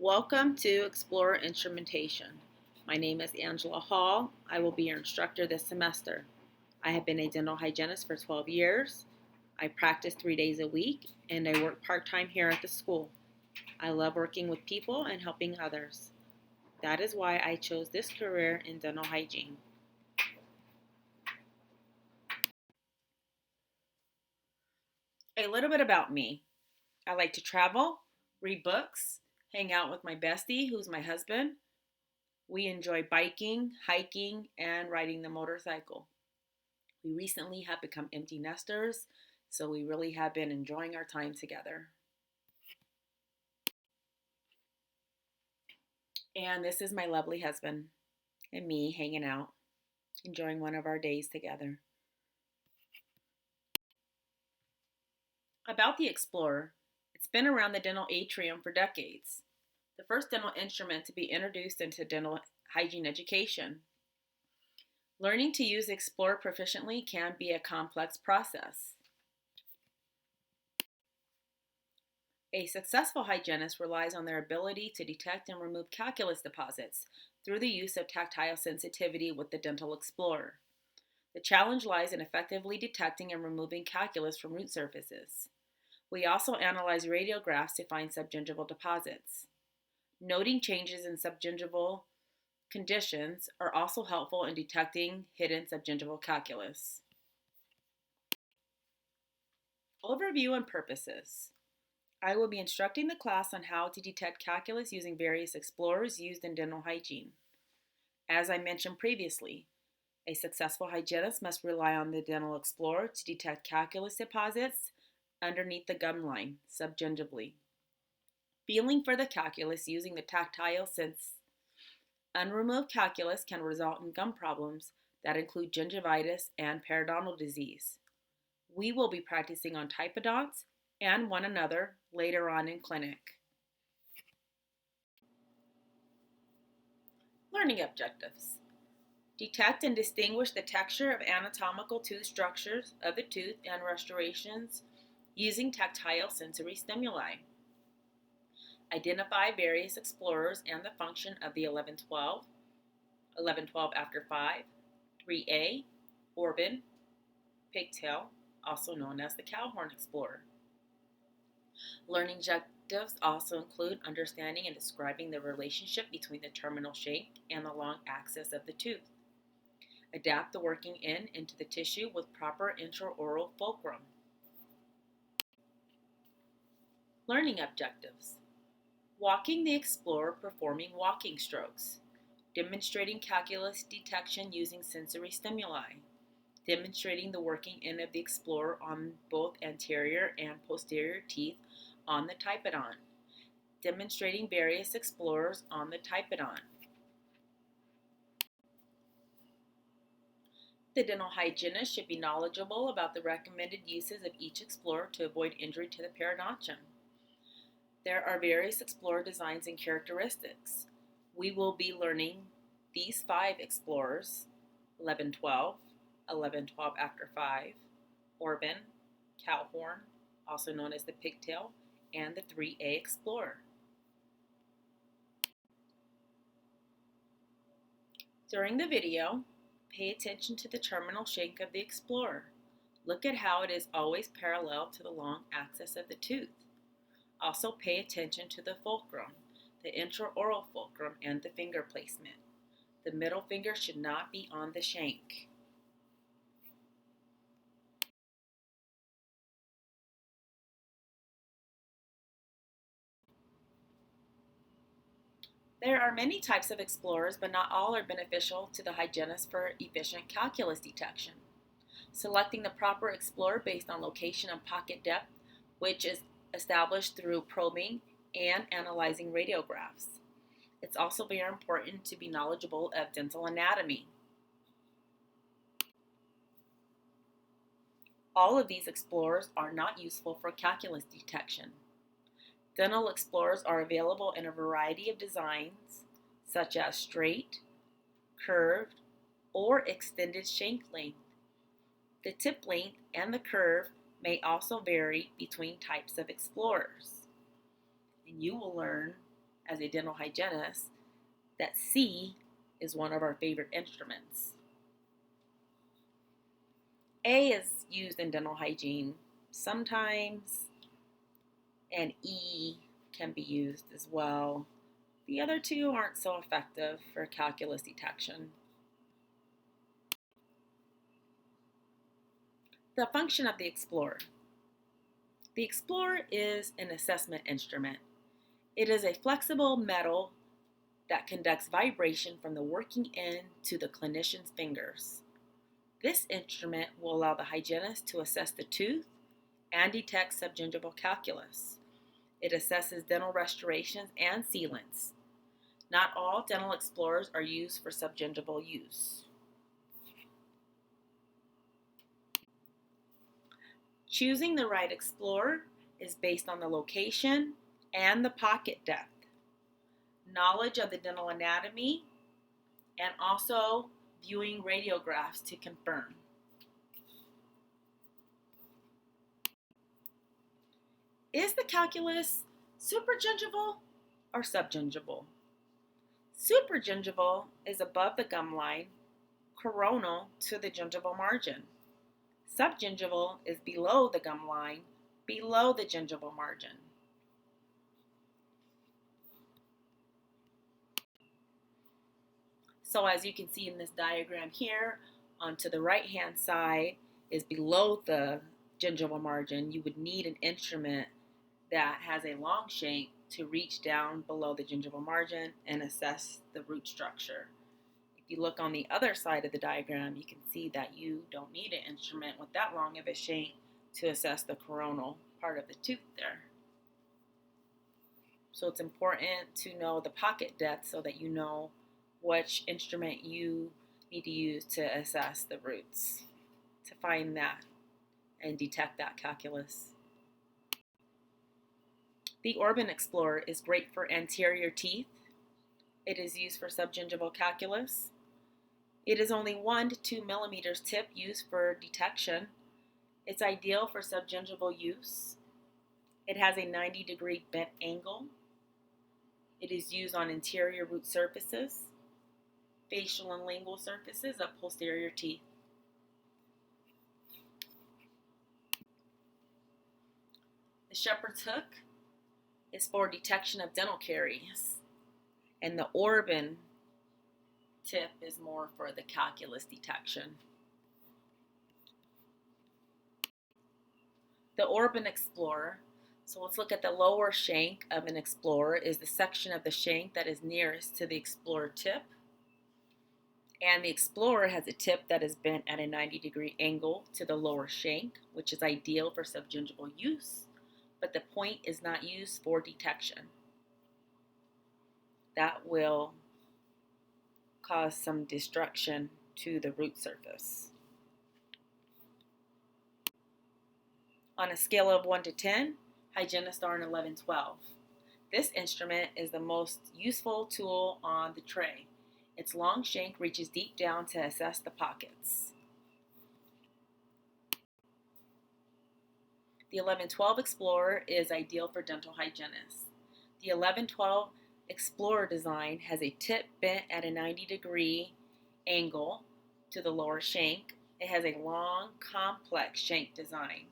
Welcome to Explorer Instrumentation. My name is Angela Hall. I will be your instructor this semester. I have been a dental hygienist for 12 years. I practice 3 days a week and I work part-time here at the school. I love working with people and helping others. That is why I chose this career in dental hygiene. A little bit about me. I like to travel, read books, hang out with my bestie, who's my husband. We enjoy biking, hiking, and riding the motorcycle. We recently have become empty nesters, so we really have been enjoying our time together. And this is my lovely husband and me hanging out, enjoying one of our days together. About the Explorer, it's been around the dental atrium for decades. The first dental instrument to be introduced into dental hygiene education. Learning to use the Explorer proficiently can be a complex process. A successful hygienist relies on their ability to detect and remove calculus deposits through the use of tactile sensitivity with the Dental Explorer. The challenge lies in effectively detecting and removing calculus from root surfaces. We also analyze radiographs to find subgingival deposits. Noting changes in subgingival conditions are also helpful in detecting hidden subgingival calculus. Overview and purposes. I will be instructing the class on how to detect calculus using various explorers used in dental hygiene. As I mentioned previously, a successful hygienist must rely on the Dental Explorer to detect calculus deposits underneath the gum line, subgingivally. Feeling for the calculus using the tactile sense. Unremoved calculus can result in gum problems that include gingivitis and periodontal disease. We will be practicing on typodonts and one another later on in clinic. Learning objectives. Detect and distinguish the texture of anatomical tooth structures of the tooth and restorations using tactile sensory stimuli. Identify various explorers and the function of the 1112, 1112 after 5, 3A, Orban, pigtail, also known as the cowhorn explorer. Learning objectives also include understanding and describing the relationship between the terminal shank and the long axis of the tooth. Adapt the working in into the tissue with proper intraoral fulcrum. Learning objectives. Walking the Explorer, performing walking strokes. Demonstrating calculus detection using sensory stimuli. Demonstrating the working in of the Explorer on both anterior and posterior teeth on the typodont. Demonstrating various explorers on the typodont. The dental hygienist should be knowledgeable about the recommended uses of each explorer to avoid injury to the periodontium. There are various explorer designs and characteristics. We will be learning these 5 explorers: 1112, 1112 after 5, Orban, cowhorn, also known as the pigtail, and the 3A explorer. During the video, pay attention to the terminal shank of the explorer. Look at how it is always parallel to the long axis of the tooth. Also pay attention to the fulcrum, the intraoral fulcrum, and the finger placement. The middle finger should not be on the shank. There are many types of explorers, but not all are beneficial to the hygienist for efficient calculus detection. Selecting the proper explorer based on location and pocket depth, which is established through probing and analyzing radiographs. It's also very important to be knowledgeable of dental anatomy. All of these explorers are not useful for calculus detection. Dental explorers are available in a variety of designs, such as straight, curved, or extended shank length. The tip length and the curve may also vary between types of explorers. And you will learn as a dental hygienist that C is one of our favorite instruments. A is used in dental hygiene sometimes, and E can be used as well. The other two aren't so effective for calculus detection. The function of the Explorer. The Explorer is an assessment instrument. It is a flexible metal that conducts vibration from the working end to the clinician's fingers. This instrument will allow the hygienist to assess the tooth and detect subgingival calculus. It assesses dental restorations and sealants. Not all dental explorers are used for subgingival use. Choosing the right explorer is based on the location and the pocket depth, knowledge of the dental anatomy, and also viewing radiographs to confirm. Is the calculus supragingival or subgingival? Supragingival is above the gum line, coronal to the gingival margin. Subgingival is below the gum line, below the gingival margin. So as you can see in this diagram here, to the right-hand side is below the gingival margin. You would need an instrument that has a long shank to reach down below the gingival margin and assess the root structure. If you look on the other side of the diagram, you can see that you don't need an instrument with that long of a shank to assess the coronal part of the tooth there. So it's important to know the pocket depth so that you know which instrument you need to use to assess the roots, to find that and detect that calculus. The Orban Explorer is great for anterior teeth. It is used for subgingival calculus. It is only 1 to 2 millimeters tip used for detection. It's ideal for subgingival use. It has a 90-degree bent angle. It is used on interior root surfaces, facial and lingual surfaces of posterior teeth. The shepherd's hook is for detection of dental caries, and the Orban tip is more for the calculus detection. The Orban Explorer. So let's look at the lower shank of an Explorer is the section of the shank that is nearest to the Explorer tip. And the Explorer has a tip that is bent at a 90-degree angle to the lower shank, which is ideal for subgingival use, but the point is not used for detection. That will cause some destruction to the root surface. On a scale of 1 to 10, hygienists are an 11-12. This instrument is the most useful tool on the tray. Its long shank reaches deep down to assess the pockets. The 11-12 Explorer is ideal for dental hygienists. The 11-12 Explorer design has a tip bent at a 90-degree angle to the lower shank. It has a long, complex shank design.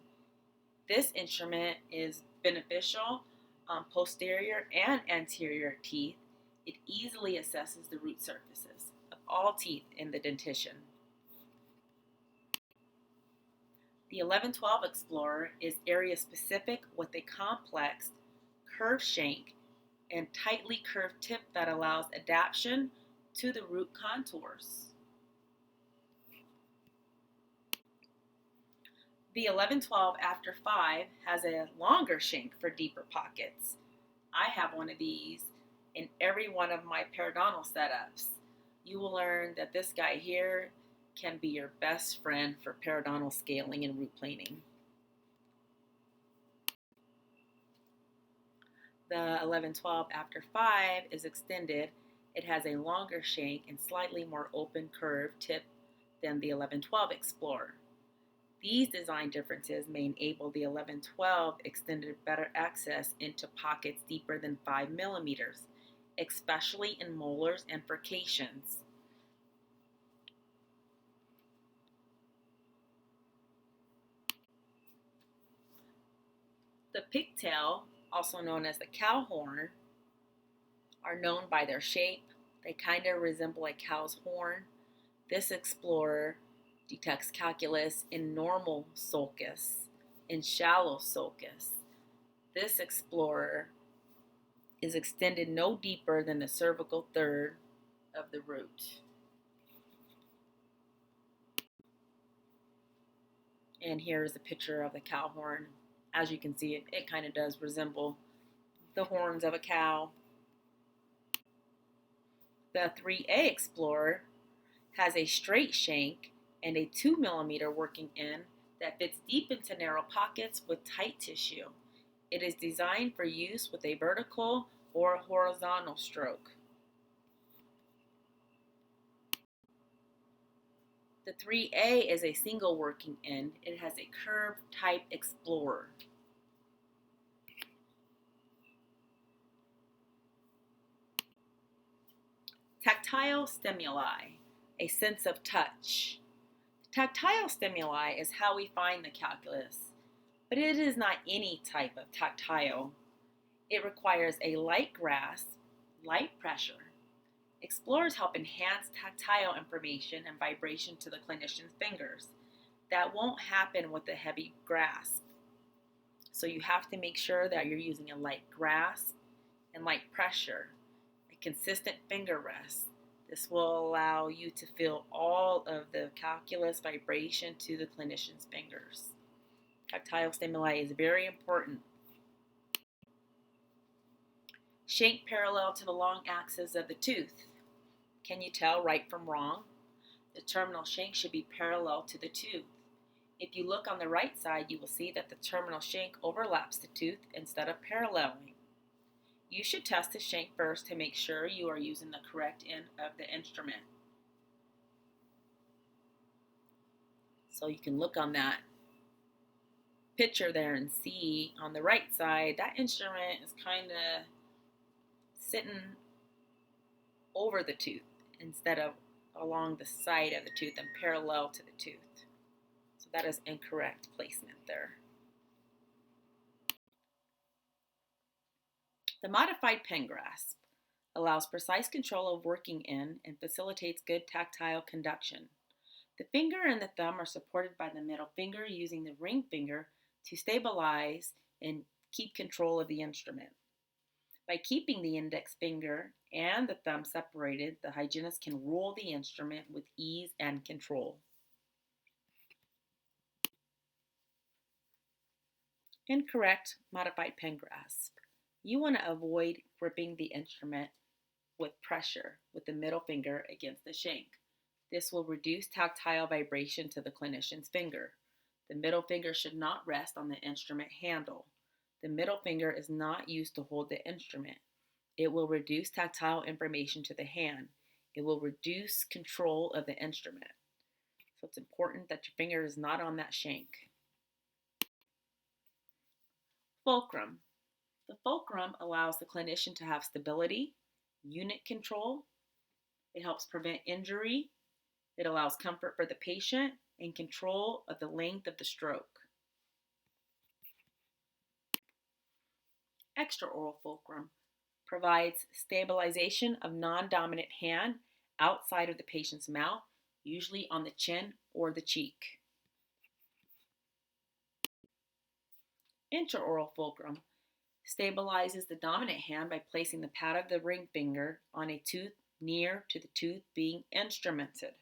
This instrument is beneficial on posterior and anterior teeth. It easily assesses the root surfaces of all teeth in the dentition. The 11-12 Explorer is area specific with a complex curved shank and tightly curved tip that allows adaptation to the root contours. The 11-12 after 5 has a longer shank for deeper pockets. I have one of these in every one of my periodontal setups. You will learn that this guy here can be your best friend for periodontal scaling and root planing. The 11-12 after 5 is extended. It has a longer shank and slightly more open curved tip than the 11-12 Explorer. These design differences may enable the 11-12 extended better access into pockets deeper than 5 millimeters, especially in molars and furcations. The pigtail, also known as the cow horn, are known by their shape. They kind of resemble a cow's horn. This explorer detects calculus in normal sulcus, in shallow sulcus. This explorer is extended no deeper than the cervical third of the root. And here is a picture of the cow horn. As you can see, it kind of does resemble the horns of a cow. The 3A Explorer has a straight shank and a 2 millimeter working end that fits deep into narrow pockets with tight tissue. It is designed for use with a vertical or horizontal stroke. The 3A is a single working end. It has a curved type Explorer. Tactile stimuli, a sense of touch. Tactile stimuli is how we find the calculus, but it is not any type of tactile. It requires a light grasp, light pressure. Explorers help enhance tactile information and vibration to the clinician's fingers. That won't happen with a heavy grasp. So you have to make sure that you're using a light grasp and light pressure, a consistent finger rest. This will allow you to feel all of the calculus vibration to the clinician's fingers. Tactile stimuli is very important. Shank parallel to the long axis of the tooth. Can you tell right from wrong? The terminal shank should be parallel to the tooth. If you look on the right side, you will see that the terminal shank overlaps the tooth instead of paralleling. You should test the shank first to make sure you are using the correct end of the instrument. So you can look on that picture there and see on the right side, that instrument is kind of sitting over the tooth instead of along the side of the tooth and parallel to the tooth. So that is incorrect placement there. The modified pen grasp allows precise control of working in and facilitates good tactile conduction. The finger and the thumb are supported by the middle finger using the ring finger to stabilize and keep control of the instrument. By keeping the index finger and the thumb separated, the hygienist can roll the instrument with ease and control. Incorrect modified pen grasp. You want to avoid gripping the instrument with pressure with the middle finger against the shank. This will reduce tactile vibration to the clinician's finger. The middle finger should not rest on the instrument handle. The middle finger is not used to hold the instrument. It will reduce tactile information to the hand. It will reduce control of the instrument. So it's important that your finger is not on that shank. Fulcrum. The fulcrum allows the clinician to have stability, unit control. It helps prevent injury. It allows comfort for the patient and control of the length of the stroke. Extraoral fulcrum provides stabilization of non-dominant hand outside of the patient's mouth, usually on the chin or the cheek. Intraoral fulcrum stabilizes the dominant hand by placing the pad of the ring finger on a tooth near to the tooth being instrumented.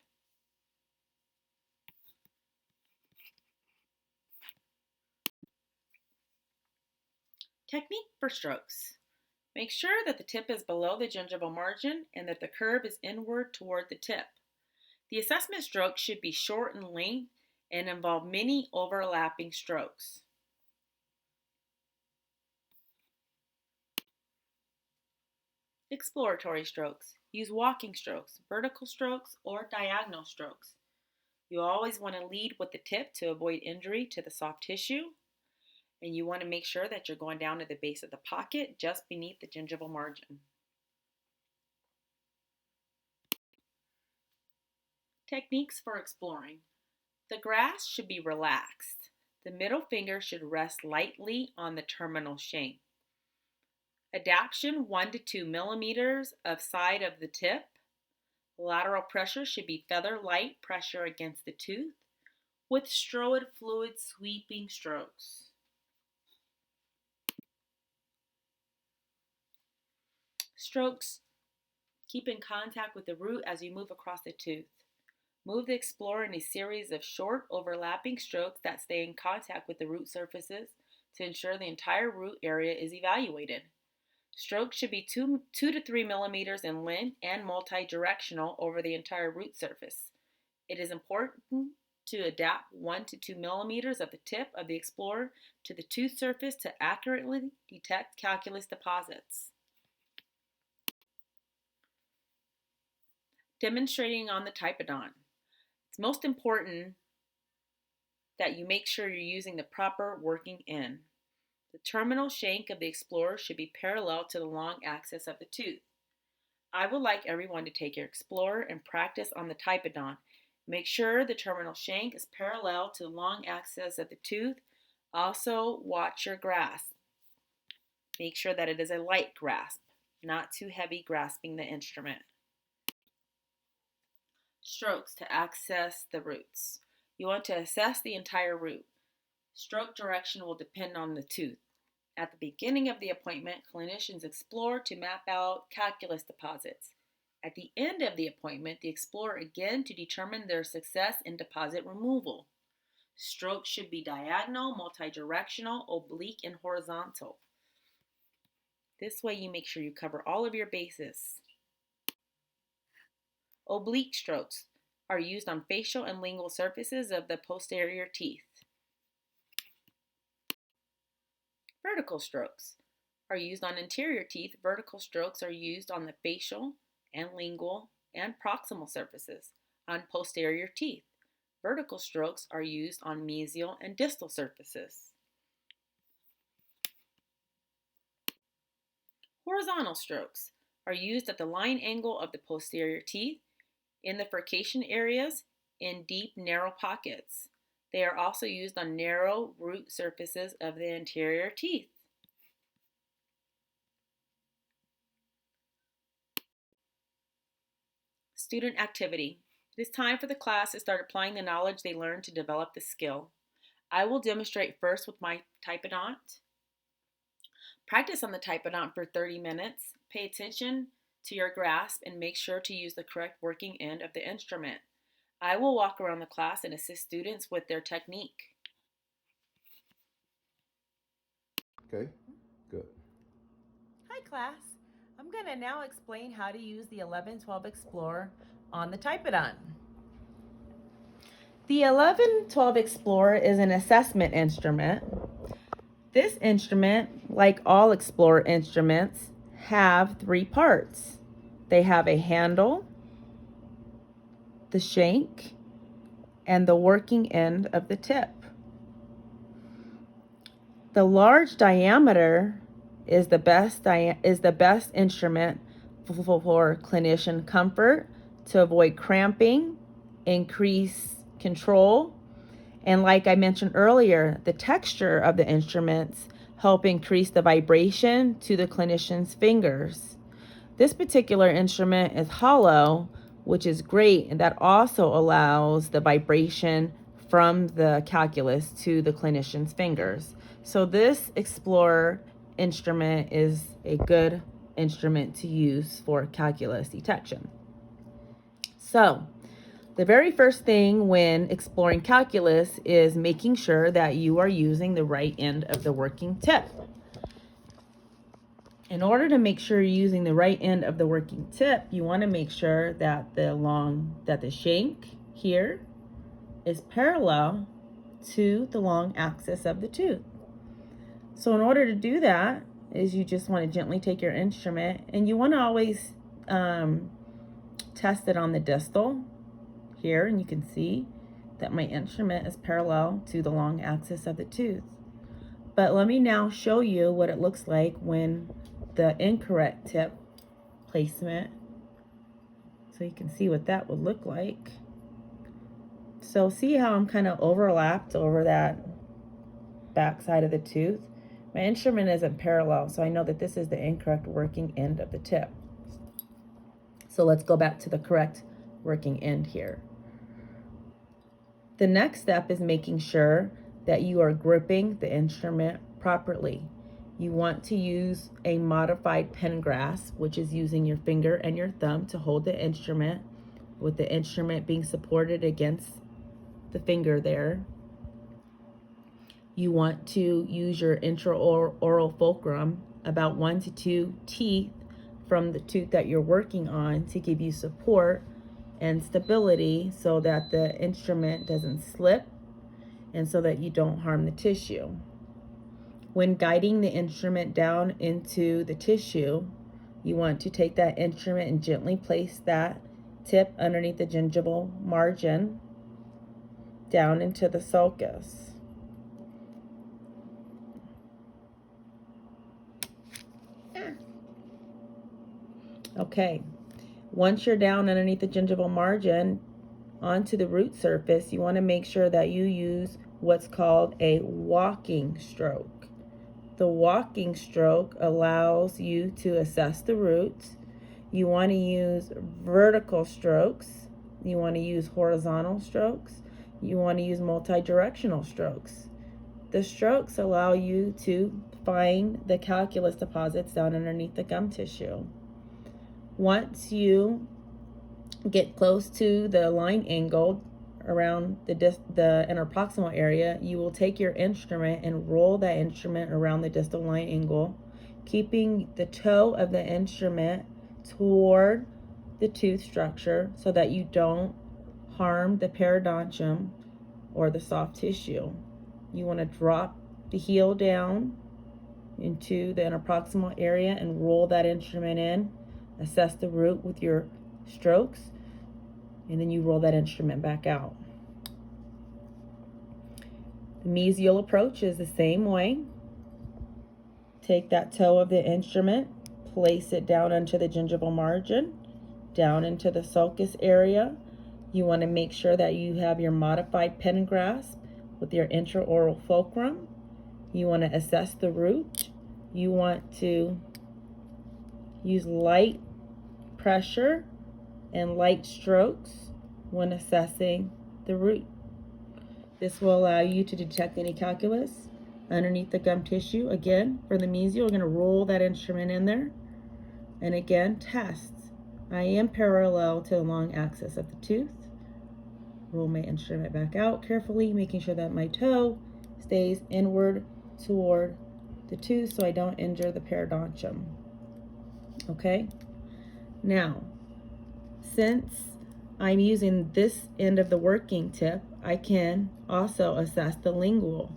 Technique for strokes. Make sure that the tip is below the gingival margin and that the curve is inward toward the tip. The assessment stroke should be short in length and involve many overlapping strokes. Exploratory strokes. Use walking strokes, vertical strokes, or diagonal strokes. You always want to lead with the tip to avoid injury to the soft tissue. And you want to make sure that you're going down to the base of the pocket just beneath the gingival margin. Techniques for exploring. The grasp should be relaxed. The middle finger should rest lightly on the terminal shank. Adaptation 1 to 2 millimeters of side of the tip. Lateral pressure should be feather light pressure against the tooth with stroid fluid sweeping strokes. Strokes keep in contact with the root as you move across the tooth. Move the explorer in a series of short overlapping strokes that stay in contact with the root surfaces to ensure the entire root area is evaluated. Strokes should be 2 to 3 millimeters in length and multi-directional over the entire root surface. It is important to adapt 1 to 2 millimeters of the tip of the explorer to the tooth surface to accurately detect calculus deposits. Demonstrating on the typodont. It's most important that you make sure you're using the proper working end. The terminal shank of the explorer should be parallel to the long axis of the tooth. I would like everyone to take your explorer and practice on the typodont. Make sure the terminal shank is parallel to the long axis of the tooth. Also, watch your grasp. Make sure that it is a light grasp, not too heavy grasping the instrument. Strokes to access the roots. You want to assess the entire root. Stroke direction will depend on the tooth. At the beginning of the appointment, clinicians explore to map out calculus deposits. At the end of the appointment, they explore again to determine their success in deposit removal. Strokes should be diagonal, multi-directional, oblique, and horizontal. This way you make sure you cover all of your bases. Oblique strokes are used on facial and lingual surfaces of the posterior teeth. Vertical strokes are used on anterior teeth. Vertical strokes are used on the facial and lingual and proximal surfaces on posterior teeth. Vertical strokes are used on mesial and distal surfaces. Horizontal strokes are used at the line angle of the posterior teeth, in the furcation areas, in deep, narrow pockets. They are also used on narrow root surfaces of the anterior teeth. Student activity. It is time for the class to start applying the knowledge they learned to develop the skill. I will demonstrate first with my typodont. Practice on the typodont for 30 minutes. Pay attention to your grasp and make sure to use the correct working end of the instrument. I will walk around the class and assist students with their technique. Okay, good. Hi class. I'm going to now explain how to use the 1112 Explorer on the typodont. The 1112 Explorer is an assessment instrument. This instrument, like all Explorer instruments, have 3 parts. They have a handle, the shank, and the working end of the tip. The large diameter is the best instrument for clinician comfort to avoid cramping, increase control, and like I mentioned earlier, the texture of the instruments help increase the vibration to the clinician's fingers. This particular instrument is hollow, which is great, and that also allows the vibration from the calculus to the clinician's fingers. So this Explorer instrument is a good instrument to use for calculus detection. So the very first thing when exploring calculus is making sure that you are using the right end of the working tip. In order to make sure you're using the right end of the working tip, you want to make sure that the shank here is parallel to the long axis of the tooth. So in order to do that, is you just want to gently take your instrument, and you want to always test it on the distal here, and you can see that my instrument is parallel to the long axis of the tooth. But let me now show you what it looks like when the incorrect tip placement, so you can see what that would look like. So see how I'm kind of overlapped over that back side of the tooth? My instrument isn't parallel, so I know that this is the incorrect working end of the tip. So let's go back to the correct working end here. The next step is making sure that you are gripping the instrument properly. You want to use a modified pen grasp, which is using your finger and your thumb to hold the instrument, with the instrument being supported against the finger there. You want to use your intraoral fulcrum, about 1 to 2 teeth from the tooth that you're working on, to give you support and stability so that the instrument doesn't slip and so that you don't harm the tissue. When guiding the instrument down into the tissue, you want to take that instrument and gently place that tip underneath the gingival margin down into the sulcus. Okay, once you're down underneath the gingival margin onto the root surface, you want to make sure that you use what's called a walking stroke. The walking stroke allows you to assess the roots. You want to use vertical strokes. You want to use horizontal strokes. You want to use multi-directional strokes. The strokes allow you to find the calculus deposits down underneath the gum tissue. Once you get close to the line angle around the interproximal area, you will take your instrument and roll that instrument around the distal line angle, keeping the toe of the instrument toward the tooth structure so that you don't harm the periodontium or the soft tissue. You want to drop the heel down into the interproximal area and roll that instrument in. Assess the root with your strokes, and then you roll that instrument back out. The mesial approach is the same way. Take that toe of the instrument, place it down into the gingival margin, down into the sulcus area. You want to make sure that you have your modified pen grasp with your intraoral fulcrum. You want to assess the root. You want to use light pressure and light strokes when assessing the root. This will allow you to detect any calculus underneath the gum tissue. Again, for the mesial, we're going to roll that instrument in there. And again, test. I am parallel to the long axis of the tooth. Roll my instrument back out carefully, making sure that my toe stays inward toward the tooth so I don't injure the periodontium. Okay? Now, since I'm using this end of the working tip, I can also assess the lingual.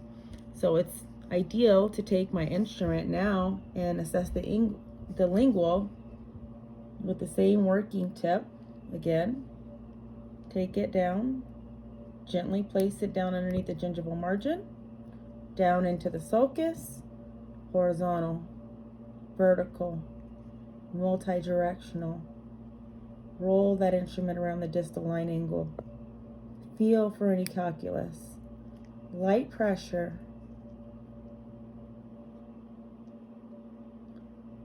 So it's ideal to take my instrument now and assess the lingual with the same working tip. Again, take it down, gently place it down underneath the gingival margin, down into the sulcus, horizontal, vertical, multi-directional. Roll that instrument around the distal line angle. Feel for any calculus. Light pressure.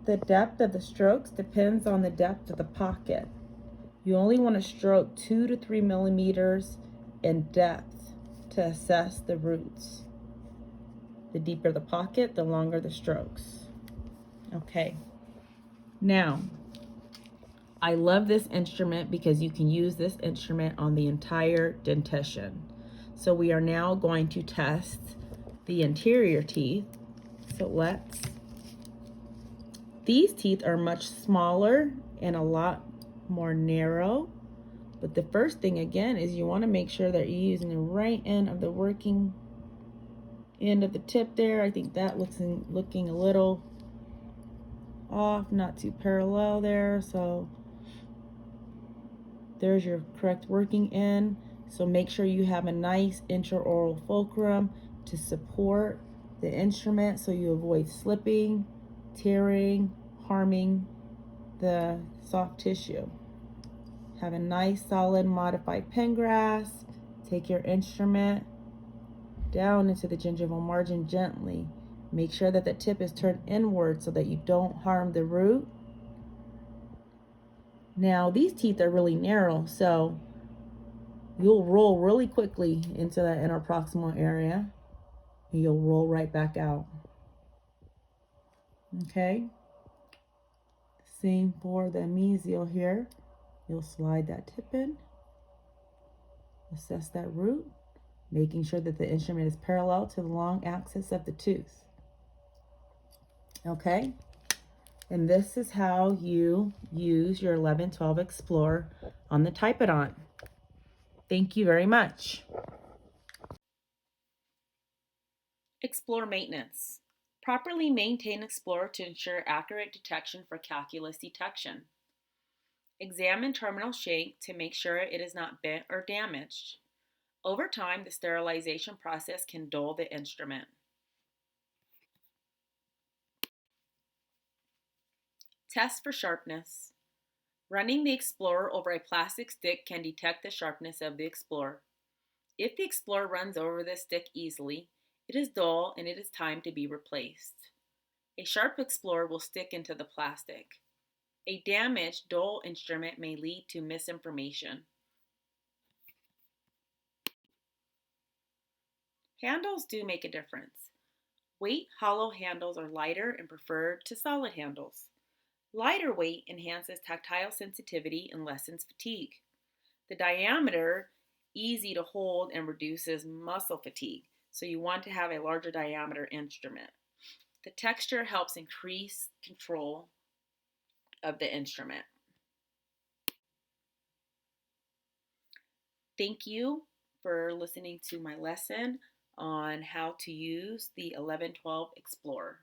The depth of the strokes depends on the depth of the pocket. You only want to stroke 2 to 3 millimeters in depth to assess the roots. The deeper the pocket, the longer the strokes. Okay. Now, I love this instrument because you can use this instrument on the entire dentition. So we are now going to test the interior teeth. So these teeth are much smaller and a lot more narrow. But the first thing again is you want to make sure that you're using the right end of the working end of the tip there. I think that looking a little off, not too parallel there. So there's your correct working end. So make sure you have a nice intraoral fulcrum to support the instrument so you avoid slipping, tearing, harming the soft tissue. Have a nice solid modified pen grasp. Take your instrument down into the gingival margin gently. Make sure that the tip is turned inward so that you don't harm the root. Now, these teeth are really narrow, so you'll roll really quickly into that interproximal area, and you'll roll right back out. Okay? Same for the mesial here. You'll slide that tip in, assess that root, making sure that the instrument is parallel to the long axis of the tooth. Okay? And this is how you use your 1112 Explorer on the Typodont. Thank you very much. Explore maintenance. Properly maintain Explorer to ensure accurate detection for calculus detection. Examine terminal shank to make sure it is not bent or damaged. Over time, the sterilization process can dull the instrument. Test for sharpness. Running the Explorer over a plastic stick can detect the sharpness of the Explorer. If the Explorer runs over the stick easily, it is dull and it is time to be replaced. A sharp Explorer will stick into the plastic. A damaged, dull instrument may lead to misinformation. Handles do make a difference. Weight hollow handles are lighter and preferred to solid handles. Lighter weight enhances tactile sensitivity and lessens fatigue. The diameter, easy to hold and reduces muscle fatigue, so you want to have a larger diameter instrument. The texture helps increase control of the instrument. Thank you for listening to my lesson on how to use the 1112 Explorer.